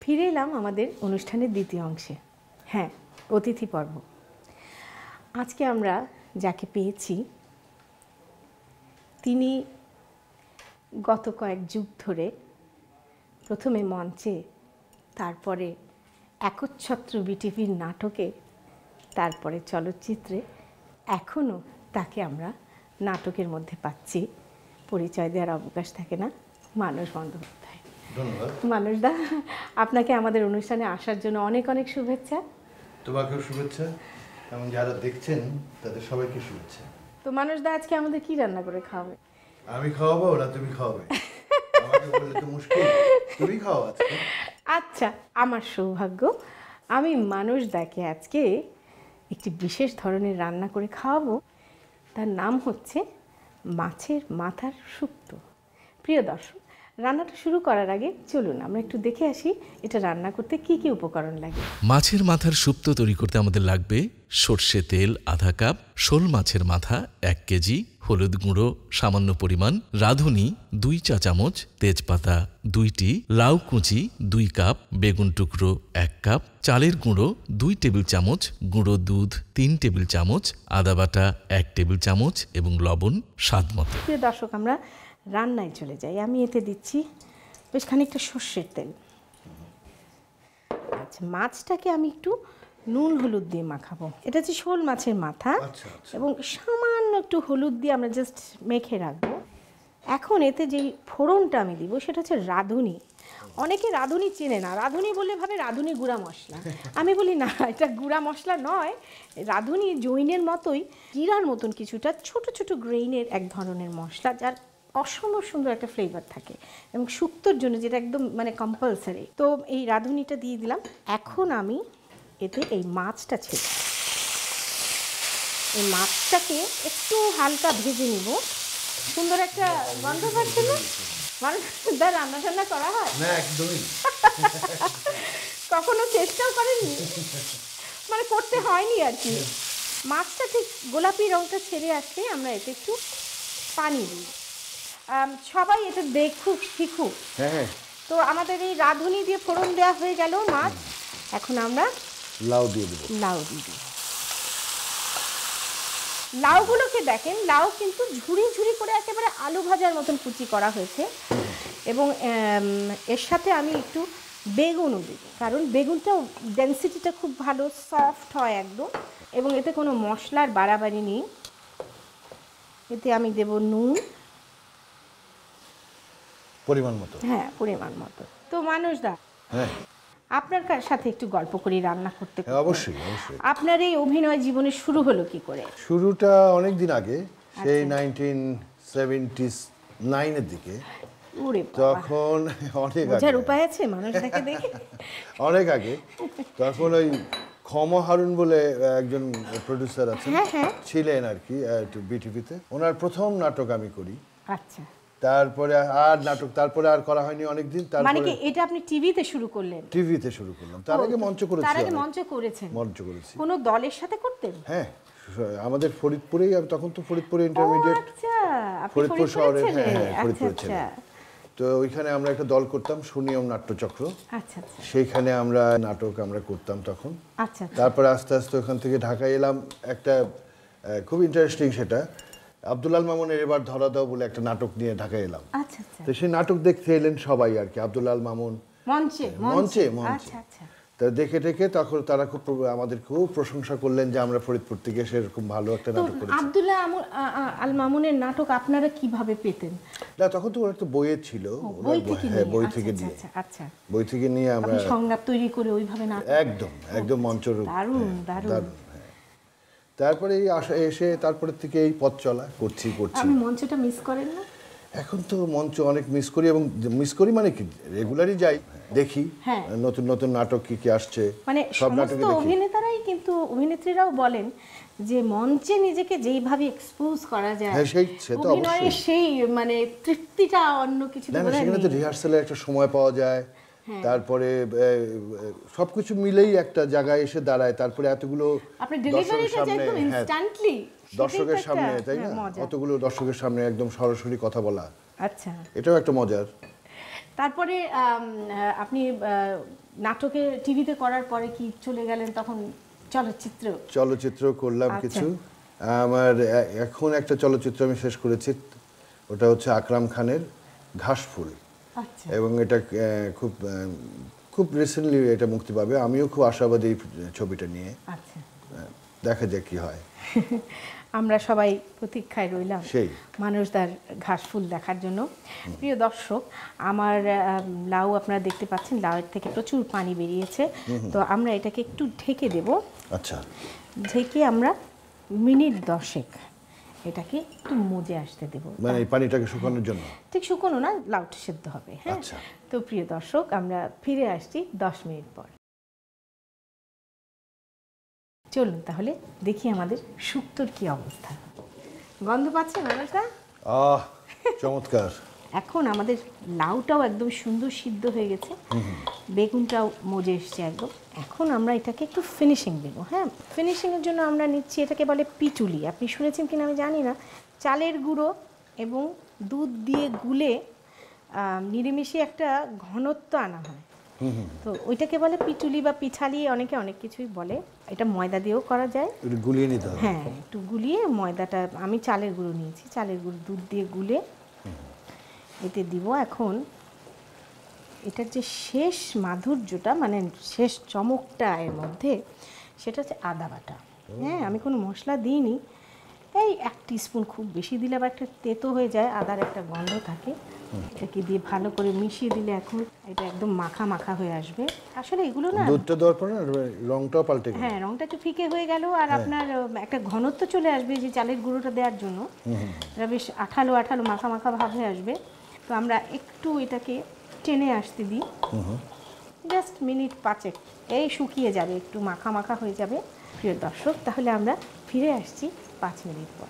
ফিরে এলাম আমাদের অনুষ্ঠানের দ্বিতীয় অংশে। হ্যাঁ, অতিথি পর্ব। আজকে আমরা যাকে পেয়েছি তিনি গত কয়েক যুগ ধরে প্রথমে মঞ্চে, তারপরে একচ্ছত্র বিটিভির নাটকে, তারপরে চলচ্চিত্রে, এখনও তাকে আমরা নাটকের মধ্যে পাচ্ছি। পরিচয় দেওয়ার অবকাশ থাকে না। মানস বন্দ্যোপাধ্যায়। ধন্যবাদ মানসদা, আপনাকে আমাদের অনুষ্ঠানে আসার জন্য অনেক অনেক শুভেচ্ছা। তোমাকেও শুভেচ্ছা এবং যারা দেখছেন তাদের সবাইকে শুভেচ্ছা। তো মানসদা, আজকে আমাদের কি রান্না করে খাওয়াবে? আমি খাওয়াবো না তুমি খাওয়াবে? আমাকে বললে তো মুশকিল, তুমি খাও আজকে। আচ্ছা, আমার সৌভাগ্য, আমি মানসদাকে আজকে একটি বিশেষ ধরনের রান্না করে খাওয়াবো। তার নাম হচ্ছে মাছের মাথার শুক্তো। প্রিয় দর্শক, রান্নাটা শুরু করার আগে চলুন আমরা একটু দেখে আসি এটা রান্না করতে কি কি উপকরণ লাগে। মাছের মাথার শুক্তো তৈরি করতে আমাদের লাগবে সর্ষে তেল আধা কাপ, শোল মাছের মাথা 1 কেজি, হলুদ গুঁড়ো সামান্য পরিমাণ, রাঁধুনি 2 চা চামচ, তেজপাতা 2টি, লাউ কুচি 2 কাপ, বেগুন টুকরো 1 কাপ, চালের গুঁড়ো 2 টেবিল চামচ, গুঁড়ো দুধ 3 টেবিল চামচ, আদা বাটা 1 টেবিল চামচ এবং লবণ স্বাদ মতো। প্রিয় দর্শক, আমরা রান্নায় চলে যাই। আমি এতে দিচ্ছি বেশ খানিকটা সর্ষের তেল। আচ্ছা, মাছটাকে আমি একটু নুন হলুদ দিয়ে মাখাবো। এটা হচ্ছে শোল মাছের মাথা, এবং সামান্য একটু হলুদ দিয়ে আমরা জাস্ট মেখে রাখবো। এখন এতে যেই ফোড়নটা আমি দিব সেটা হচ্ছে রাঁধুনি। অনেকে রাঁধুনি চেনে না, রাঁধুনি বলে ভাবে রাঁধুনি গুঁড়া মশলা। আমি বলি না, এটা গুঁড়া মশলা নয়। রাঁধুনি জৈনের মতোই, জিরার মতন কিছুটা ছোট ছোট গ্রেইনের এক ধরনের মশলা, যার অসম্ভব সুন্দর একটা ফ্লেভার থাকে এবং শুক্তোর জন্য যেটা একদম মানে কম্পালসারি। তো এই রাঁধুনিটা দিয়ে দিলাম। এখন আমি এতে এই মাছটা ছেড়ে, এই মাছটাকে একটু হালকা ভেজে নিব। সুন্দর একটা গন্ধ পাচ্ছে না? মানে রান্না টান্না করা হয় না, একদমই কখনো চেষ্টাও করেননি, মানে করতে হয়নি আর কি। মাছটা ঠিক গোলাপি রঙটা ছেড়ে আসলে আমরা এতে একটু পানি দিই। সবাই এটা দেখুক শিখুক। হ্যাঁ, তো আমাদের এই রাঁধুনি দিয়ে ফোড়ন দেওয়া হয়ে গেল মাছ। এখন আমরা লাউ দিয়ে দেবো। লাউ দিয়ে দিই। লাউগুলোকে দেখেন, লাউ কিন্তু ঝুড়ি ঝুড়ি করে একেবারে আলু ভাজার মতন কুচি করা হয়েছে। এবং এর সাথে আমি একটু বেগুনও দিই, কারণ বেগুনটাও ডেন্সিটিটা খুব ভালো, সফট হয় একদম। এবং এতে কোনো মশলার বাড়াবাড়ি নেই। এতে আমি দেব নুন পরিমাণ মতো। হ্যাঁ, পরিমাণ মতো। তো মানসদা, হ্যাঁ, আপনার সাথে একটু গল্প করি রান্না করতে করতে। অবশ্যই অবশ্যই। আপনার এই অভিনয় জীবনে শুরু হলো কি করে? শুরুটা অনেক দিন আগে, সেই 1979 এর দিকে। ওরে বাবা, তখন অনেক আগে, বোঝার উপায় আছে মানুষটাকে দেখে। অনেক আগে। তখন ওই ক্ষম হারুন বলে একজন প্রডিউসার আছেন, ছিলেন আর কি বিটিভিতে। ওনার প্রথম নাটক আমি করি। আচ্ছা। তারপরে আর নাটক, তারপরে আর করা হয়নি অনেকদিন। মানে কি তারপরে এটা আপনি টিভিতে শুরু করলেন? টিভিতে শুরু করলাম। তার আগে মঞ্চ করেছি। তার আগে মঞ্চ করেছেন? মঞ্চ করেছি। কোন দলের সাথে করতেন? হ্যাঁ, আমাদের ফরিদপুরেই, তখন তো ফরিদপুরে ইন্টারমিডিয়েট। আচ্ছা, আপনি ফরিদপুর শহরে। হ্যাঁ, ফরিদপুর আচ্ছা ছিল। তো ওইখানে আমরা একটা দল করতাম, সুনিয়ম নাট্যচক্র। আচ্ছা আচ্ছা। সেইখানে আমরা নাটক আমরা করতাম তখন। আচ্ছা। তারপরে আস্তে আস্তে ওখান থেকে ঢাকায় এলাম। একটা খুব ইন্টারেস্টিং, সেটা আব্দুল আল মামুনের এবার ধরা দাও বলে একটা নাটক নিয়ে ঢাকায় এলাম। আচ্ছা আচ্ছা। তো সেই নাটক দেখতে এলেন সবাই আর কি, আব্দুল আল মামুন মঞ্চে মঞ্চে। আচ্ছা আচ্ছা। তা দেখে দেখে তখন তারা আমাদের খুব প্রশংসা করলেন যে আমরা ফরিদপুর থেকে সেরকম ভালো একটা নাটক করেছি। আব্দুল্লাহ আল মামুনের নাটক আপনারা কিভাবে পেতেন? না, তখন তো একটা বইয়ে ছিল, বই থেকে নিয়ে। বই থেকে নিয়ে। আচ্ছা। বই থেকে নিয়ে আমরা সংলাপ তৈরি করে ওইভাবে নাটক। একদম মঞ্চরূপ। দারুণ। তারপরে এই এসে তারপরে থেকে এই পথ চলা করছি। আপনি মঞ্চটা মিস করেন না? এখন তো মঞ্চ অনেক মিস করি, এবং মিস করি মানে কি রেগুলারই যাই, দেখি নতুন নতুন নাটক কি কি আসছে। মানে সব নাটকে অভিনেতারাই কিন্তু অভিনেত্রীরাও বলেন যে মঞ্চে নিজেকে যেইভাবে এক্সপোজ করা যায়, অভিনয়ের সেই মানে তৃপ্তিটা অন্য কিছু না। সেখানে তো রিহার্সালের একটা সময় পাওয়া যায়, তারপরে সবকিছু মিলেই একটা জায়গায় এসে দাঁড়ায়। তারপরে এতগুলো দর্শকের সামনে, তাই না, অতগুলো দর্শকের সামনে একদম সরাসরি কথা বলা, আচ্ছা, এটাও একটা মজার। তারপরে আপনি নাটকে টিভিতে করার পরে কি চলে গেলেন তখন চলচ্চিত্র করলাম কিছু। আমার এখন একটা চলচ্চিত্র আমি শেষ করেছি, ওটা হচ্ছে আকরাম খানের ঘাসফুল। আচ্ছা। এবং এটা খুব খুব রিসেন্টলি এটা মুক্তি পাবে। আমিও খুব আশাবাদী এই ছবিটা নিয়ে। আচ্ছা, দেখা যাক কি হয়। আমরা সবাই প্রতীক্ষায় রইলাম সেই মানুষদার ঘাসফুল দেখার জন্য। প্রিয় দর্শক, আমার লাউ আপনারা দেখতে পাচ্ছেন, লাউয়ের থেকে প্রচুর পানি বেরিয়েছে। তো আমরা এটাকে একটু ঢেকে দেব। আচ্ছা, ঢেকে আমরা মিনিট 10 এটাকে একটু মজে আসতে দেব, মানে এই পানিটাকে শুকানোর জন্য। ঠিক শুকনো না, লাউটা সেদ্ধ হবে। হ্যাঁ, আচ্ছা। তো প্রিয় দর্শক, আমরা ফিরে আসছি 10 মিনিট পর। চলুন তাহলে দেখি আমাদের শুক্তোর কি অবস্থা। গন্ধ পাচ্ছেন মানুষটা? চমৎকার। এখন আমাদের লাউটাও একদম সুন্দর সিদ্ধ হয়ে গেছে, বেগুনটাও মজে এসছে একদম। এখন আমরা এটাকে একটু ফিনিশিং দেবো। হ্যাঁ, ফিনিশিংয়ের জন্য আমরা নিচ্ছি, এটাকে বলে পিচুলি। আপনি শুনেছেন কিনা আমি জানি না। চালের গুঁড়ো এবং দুধ দিয়ে গুলে নিরিমিশে একটা ঘনত্ব আনা হয়, তো ওইটাকে বলে পিটুলি বা পিঠালি, অনেকে অনেক কিছুই বলে। এটা ময়দা দিয়েও করা যায়, একটু গুলিয়ে নিতে হবে। হ্যাঁ, একটু গুলিয়ে ময়দাটা, আমি চালের গুঁড়ো নিয়েছি, চালের গুঁড়ো দুধ দিয়ে গুলে এতে দিব। এখন এটার যে শেষ মাধুর্যটা, মানে শেষ চমকটা এর মধ্যে, সেটা হচ্ছে আদা বাটা। হ্যাঁ, আমি কোনো মশলা দিইনি, এই 1 টিস্পুন, খুব বেশি দিলে আবার একটা তেতো হয়ে যায়, আদার একটা গন্ধ থাকে। এটাকে দিয়ে ভালো করে মিশিয়ে দিলে এখন এটা একদম মাখা মাখা হয়ে আসবে। আসলে এগুলো না, দুধটা দেওয়ার পর না রংটাও পাল্টে গেল। হ্যাঁ, রংটা একটু ফিকে হয়ে গেল, আর আপনার একটা ঘনত্ব চলে আসবে যে চালের গুঁড়োটা দেওয়ার জন্য। এটা বেশ আঠালো আঠালো মাখা মাখা ভাব হয়ে আসবে। তো আমরা একটু এটাকে টেনে আসতে দিই, জাস্ট মিনিট 5, এই শুকিয়ে যাবে, একটু মাখা মাখা হয়ে যাবে। প্রিয় দর্শক, তাহলে আমরা ফিরে আসছি 5 মিনিট পর।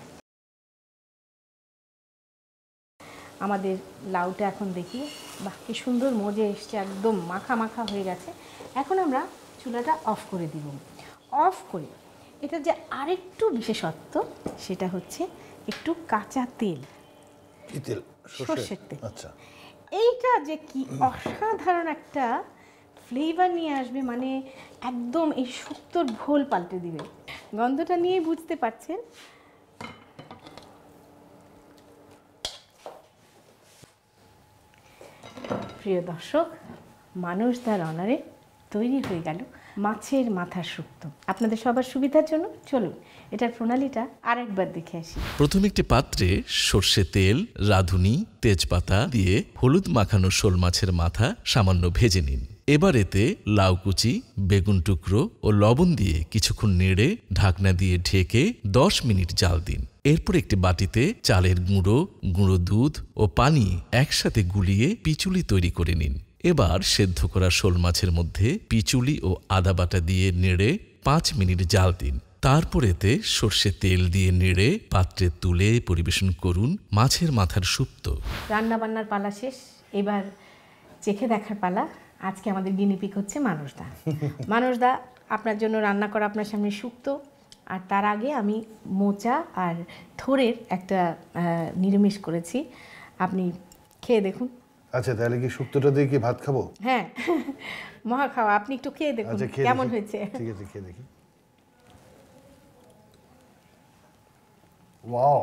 আমাদের লাউটা এখন দেখি, বাহ কি সুন্দর মজে এসছে, একদম মাখা মাখা হয়ে গেছে। এখন আমরা চুলাটা অফ করে দিব। অফ করে এটা যে আরেকটু বিশেষত্ব, সেটা হচ্ছে একটু কাঁচা তেল, কি তেল? সর্ষের তেল। আচ্ছা, এইটা যে কি অসাধারণ একটা ফ্লেভার নিয়ে আসবে, মানে একদম এই শুক্তোর ভোল পাল্টে দিবে। গন্ধটা নিয়ে বুঝতে পারছেন। প্রিয় দর্শক, মানুষদার অনারে তৈরি হয়ে গেল মাছের মাথার শুক্তো। আপনাদের সবার সুবিধার জন্য চলুন এটার প্রণালীটা আরেকবার দেখে আসি। প্রথমে একটি পাত্রে সর্ষে তেল, রাঁধুনি, তেজপাতা দিয়ে হলুদ মাখানো শোল মাছের মাথা সামান্য ভেজে নিন। এবার এতে লাউ কুচি, বেগুন টুকরো ও লবণ দিয়ে কিছুক্ষণ নেড়ে ঢাকনা দিয়ে ঢেকে 10 মিনিট জাল দিন। এরপর একটি বাটিতে চালের গুঁড়ো, গুঁড়ো দুধ ও পানি একসাথে গুলিয়ে পিচুলি তৈরি করে নিন। এবার সেদ্ধ করা শোল মাছের মধ্যে পিচুলি ও আদা বাটা দিয়ে নেড়ে 5 মিনিট জাল দিন। তারপর এতে সর্ষে তেল দিয়ে নেড়ে পাত্রে তুলে পরিবেশন করুন মাছের মাথার শুক্তো। রান্না বান্নার পালা শেষ, এবার চেখে দেখার পালা। আজকে আমাদের গিনিপিক হচ্ছে মানুষদা। মানুষদা, আপনার জন্য রান্না করা আপনার সামনে শুক্তো, আর তার আগে আমি মোচা আর থোড়ের একটা নিরামিষ করেছি, আপনি খেয়ে দেখুন। আচ্ছা, তাহলে কি শুক্তোটা দিয়ে কি ভাত খাবো? হ্যাঁ, মহা খাওয়া, আপনি একটু খেয়ে দেখুন আচ্ছা, খেয়ে কেমন দেখি। হয়েছে। ঠিক আছে, খেয়ে দেখি। ওয়াও,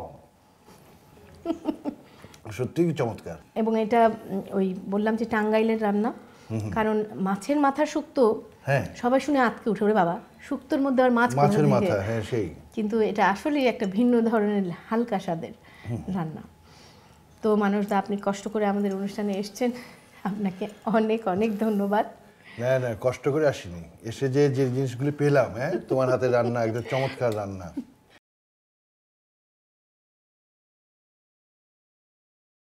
সত্যিই চমৎকার। এবং এটা ওই বললাম যে টাঙ্গাইলের রান্না, কারণ মাছের মাথা শুক্তো হ্যাঁ, সবাই শুনে আটকে উঠে, ওরে বাবা, শুক্তোর মধ্যে আর মাছ কোথা মাছের থেকে? মাথা, হ্যাঁ সেই। কিন্তু এটা আসলেই একটা ভিন্ন ধরনের হালকা স্বাদের রান্না। তো মানুষদা, আপনি কষ্ট করে আমাদের অনুষ্ঠানে এসেছেন, আপনাকে অনেক অনেক ধন্যবাদ। না না, কষ্ট করে আসিনি, এসে যে জিনিসগুলি পেলাম, হ্যাঁ, তোমার হাতে রান্না একদম চমৎকার রান্না।